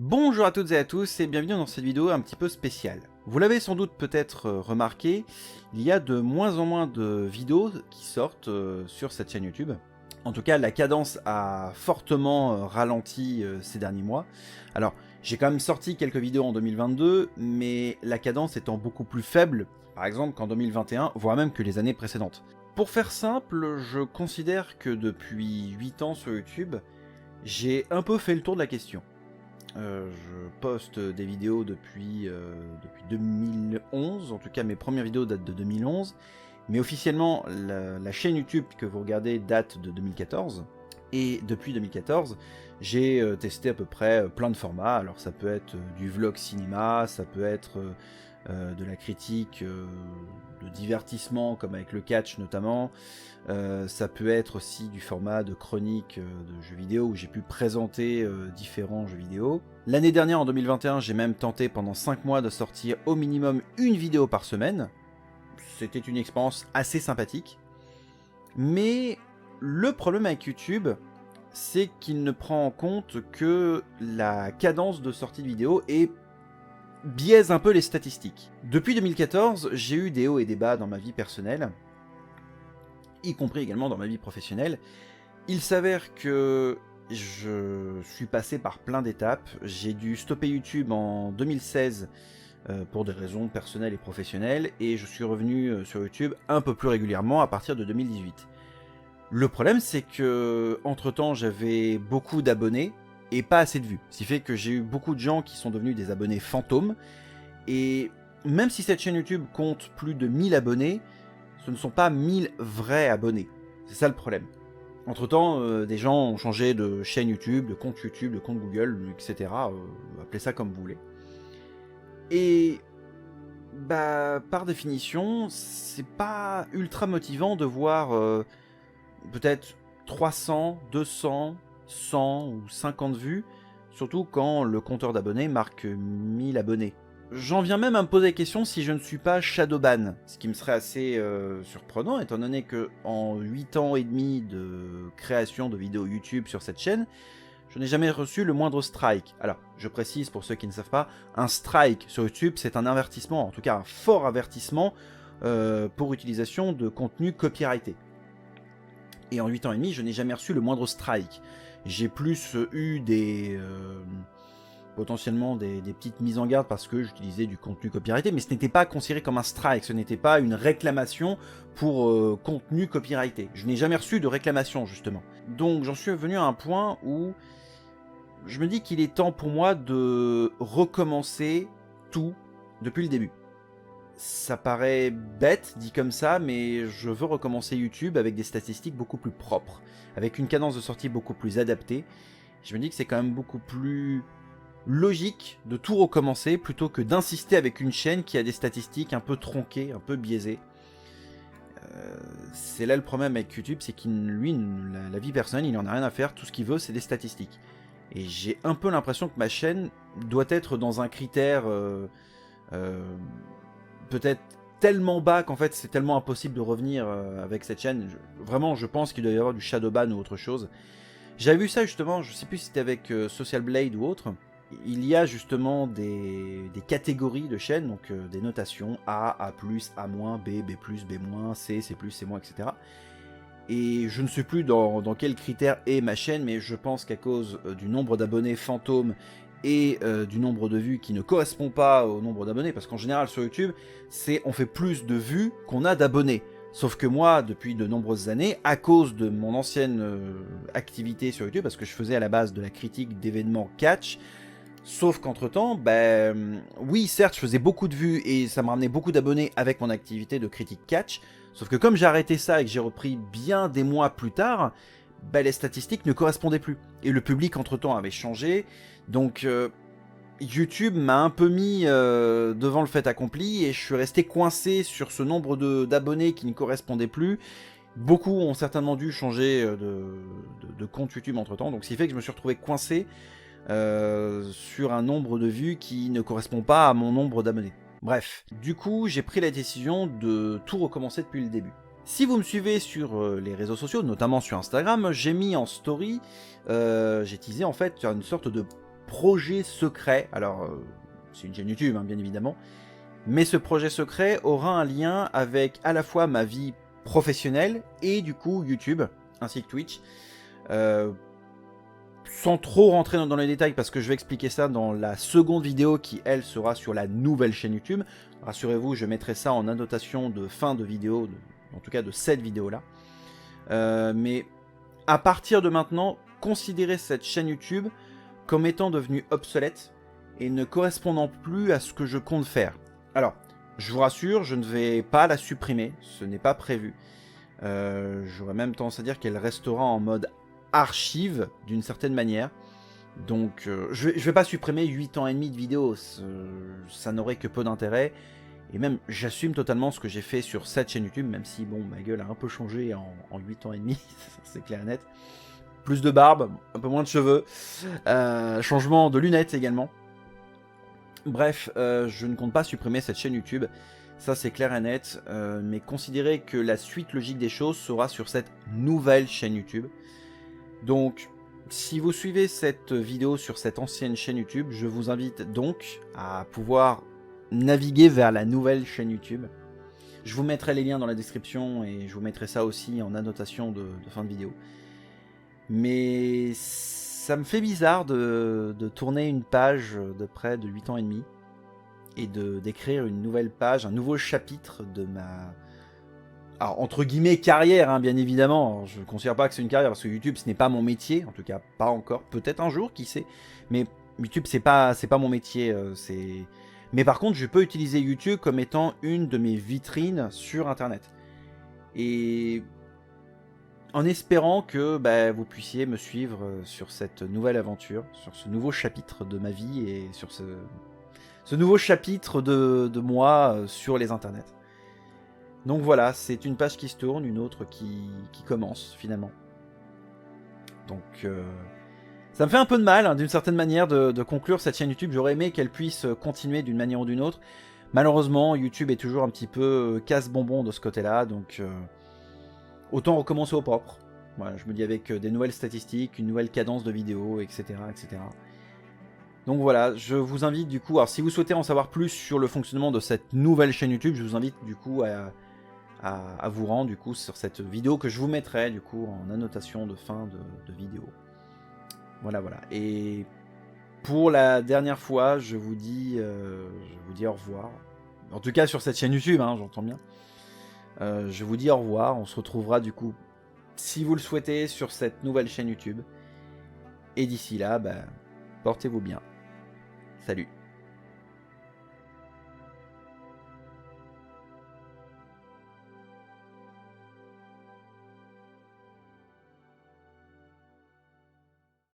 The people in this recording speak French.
Bonjour à toutes et à tous et bienvenue dans cette vidéo un petit peu spéciale. Vous l'avez sans doute peut-être remarqué, il y a de moins en moins de vidéos qui sortent sur cette chaîne YouTube. En tout cas, la cadence a fortement ralenti ces derniers mois. Alors, j'ai quand même sorti quelques vidéos en 2022, mais la cadence étant beaucoup plus faible, par exemple qu'en 2021, voire même que les années précédentes. Pour faire simple, je considère que depuis 8 ans sur YouTube, j'ai un peu fait le tour de la question. Je poste des vidéos depuis 2011, en tout cas mes premières vidéos datent de 2011, mais officiellement la chaîne YouTube que vous regardez date de 2014, et depuis 2014 j'ai testé à peu près plein de formats. Alors ça peut être du vlog cinéma, ça peut être de la critique de divertissement comme avec le catch notamment, ça peut être aussi du format de chronique de jeux vidéo où j'ai pu présenter différents jeux vidéo. L'année dernière en 2021 j'ai même tenté pendant 5 mois de sortir au minimum une vidéo par semaine. C'était une expérience assez sympathique, mais le problème avec YouTube c'est qu'il ne prend en compte que la cadence de sortie de vidéo et biaise un peu les statistiques. Depuis 2014, j'ai eu des hauts et des bas dans ma vie personnelle, y compris également dans ma vie professionnelle. Il s'avère que je suis passé par plein d'étapes. J'ai dû stopper YouTube en 2016 pour des raisons personnelles et professionnelles, et je suis revenu sur YouTube un peu plus régulièrement à partir de 2018. Le problème, c'est que entre-temps, j'avais beaucoup d'abonnés et pas assez de vues. Ce qui fait que j'ai eu beaucoup de gens qui sont devenus des abonnés fantômes. Et même si cette chaîne YouTube compte plus de 1000 abonnés, ce ne sont pas 1000 vrais abonnés. C'est ça le problème. Entre-temps, des gens ont changé de chaîne YouTube, de compte Google, etc. Appelez ça comme vous voulez. Et bah, par définition, c'est pas ultra motivant de voir peut-être 300, 200, 100 ou 50 vues, surtout quand le compteur d'abonnés marque 1000 abonnés. J'en viens même à me poser la question si je ne suis pas shadowban, ce qui me serait assez surprenant, étant donné que en 8 ans et demi de création de vidéos YouTube sur cette chaîne, je n'ai jamais reçu le moindre strike. Alors, je précise pour ceux qui ne savent pas, un strike sur YouTube, c'est un avertissement, en tout cas un fort avertissement pour utilisation de contenu copyrighté. Et en 8 ans et demi, je n'ai jamais reçu le moindre strike. J'ai plus eu potentiellement des petites mises en garde parce que j'utilisais du contenu copyrighté, mais ce n'était pas considéré comme un strike, ce n'était pas une réclamation pour contenu copyrighté. Je n'ai jamais reçu de réclamation, justement. Donc j'en suis venu à un point où je me dis qu'il est temps pour moi de recommencer tout depuis le début. Ça paraît bête dit comme ça, mais je veux recommencer YouTube avec des statistiques beaucoup plus propres, avec une cadence de sortie beaucoup plus adaptée. Je me dis que c'est quand même beaucoup plus logique de tout recommencer plutôt que d'insister avec une chaîne qui a des statistiques un peu tronquées, un peu biaisées. C'est là le problème avec YouTube, c'est qu'il, lui, la vie personnelle, il en a rien à faire, tout ce qu'il veut c'est des statistiques. Et j'ai un peu l'impression que ma chaîne doit être dans un critère peut-être tellement bas qu'en fait c'est tellement impossible de revenir avec cette chaîne. Vraiment, je pense qu'il doit y avoir du shadowban ou autre chose. J'avais vu ça justement, je sais plus si c'était avec Social Blade ou autre. Il y a justement des catégories de chaînes, donc des notations A, A+, A-, B, B+, B-, C, C+, C-, etc. Et je ne sais plus dans quel critère est ma chaîne, mais je pense qu'à cause du nombre d'abonnés fantômes et du nombre de vues qui ne correspond pas au nombre d'abonnés, parce qu'en général sur YouTube, on fait plus de vues qu'on a d'abonnés. Sauf que moi, depuis de nombreuses années, à cause de mon ancienne activité sur YouTube, parce que je faisais à la base de la critique d'événements catch, sauf qu'entre-temps, oui, certes, je faisais beaucoup de vues et ça me ramenait beaucoup d'abonnés avec mon activité de critique catch, sauf que comme j'ai arrêté ça et que j'ai repris bien des mois plus tard, les statistiques ne correspondaient plus. Et le public, entre-temps, avait changé. Donc, YouTube m'a un peu mis devant le fait accompli et je suis resté coincé sur ce nombre d'abonnés qui ne correspondait plus. Beaucoup ont certainement dû changer de compte YouTube entre-temps. Donc, ce qui fait que je me suis retrouvé coincé sur un nombre de vues qui ne correspond pas à mon nombre d'abonnés. Bref, du coup, j'ai pris la décision de tout recommencer depuis le début. Si vous me suivez sur les réseaux sociaux, notamment sur Instagram, j'ai mis en story, j'ai teasé en fait une sorte de projet secret. Alors, c'est une chaîne YouTube, hein, bien évidemment. Mais ce projet secret aura un lien avec à la fois ma vie professionnelle et du coup YouTube, ainsi que Twitch. Sans trop rentrer dans les détails, parce que je vais expliquer ça dans la seconde vidéo qui, elle, sera sur la nouvelle chaîne YouTube. Rassurez-vous, je mettrai ça en annotation de fin de vidéo, en tout cas de cette vidéo-là. Mais à partir de maintenant, considérez cette chaîne YouTube comme étant devenue obsolète et ne correspondant plus à ce que je compte faire. Alors, je vous rassure, je ne vais pas la supprimer, ce n'est pas prévu. J'aurais même tendance à dire qu'elle restera en mode archive d'une certaine manière. Donc je vais pas supprimer 8 ans et demi de vidéos, ça n'aurait que peu d'intérêt. Et même j'assume totalement ce que j'ai fait sur cette chaîne YouTube, même si bon, ma gueule a un peu changé en 8 ans et demi, c'est clair et net. Plus de barbe, un peu moins de cheveux, changement de lunettes également. Bref, je ne compte pas supprimer cette chaîne YouTube, ça c'est clair et net, mais considérez que la suite logique des choses sera sur cette nouvelle chaîne YouTube. Donc, si vous suivez cette vidéo sur cette ancienne chaîne YouTube, je vous invite donc à pouvoir naviguer vers la nouvelle chaîne YouTube. Je vous mettrai les liens dans la description et je vous mettrai ça aussi en annotation de fin de vidéo. Mais ça me fait bizarre de tourner une page de près de 8 ans et demi et d'écrire une nouvelle page, un nouveau chapitre de ma... Alors, entre guillemets, carrière, hein, bien évidemment. Alors, je ne considère pas que c'est une carrière, parce que YouTube, ce n'est pas mon métier. En tout cas, pas encore. Peut-être un jour, qui sait. Mais YouTube, c'est pas mon métier. Mais par contre, je peux utiliser YouTube comme étant une de mes vitrines sur Internet. Et en espérant que vous puissiez me suivre sur cette nouvelle aventure, sur ce nouveau chapitre de ma vie et sur ce nouveau chapitre de moi sur les internets. Donc voilà, c'est une page qui se tourne, une autre qui commence finalement. Donc ça me fait un peu de mal, hein, d'une certaine manière, de conclure cette chaîne YouTube. J'aurais aimé qu'elle puisse continuer d'une manière ou d'une autre. Malheureusement, YouTube est toujours un petit peu casse-bonbon de ce côté-là, donc autant recommencer au propre. Voilà, je me dis avec des nouvelles statistiques, une nouvelle cadence de vidéos, etc., etc. Donc voilà, je vous invite du coup, alors si vous souhaitez en savoir plus sur le fonctionnement de cette nouvelle chaîne YouTube, je vous invite du coup à vous rendre du coup sur cette vidéo que je vous mettrai du coup en annotation de fin de vidéo. Voilà. Et pour la dernière fois, je vous dis au revoir. En tout cas sur cette chaîne YouTube, hein, j'entends bien. Je vous dis au revoir. On se retrouvera du coup, si vous le souhaitez, sur cette nouvelle chaîne YouTube. Et d'ici là, portez-vous bien. Salut.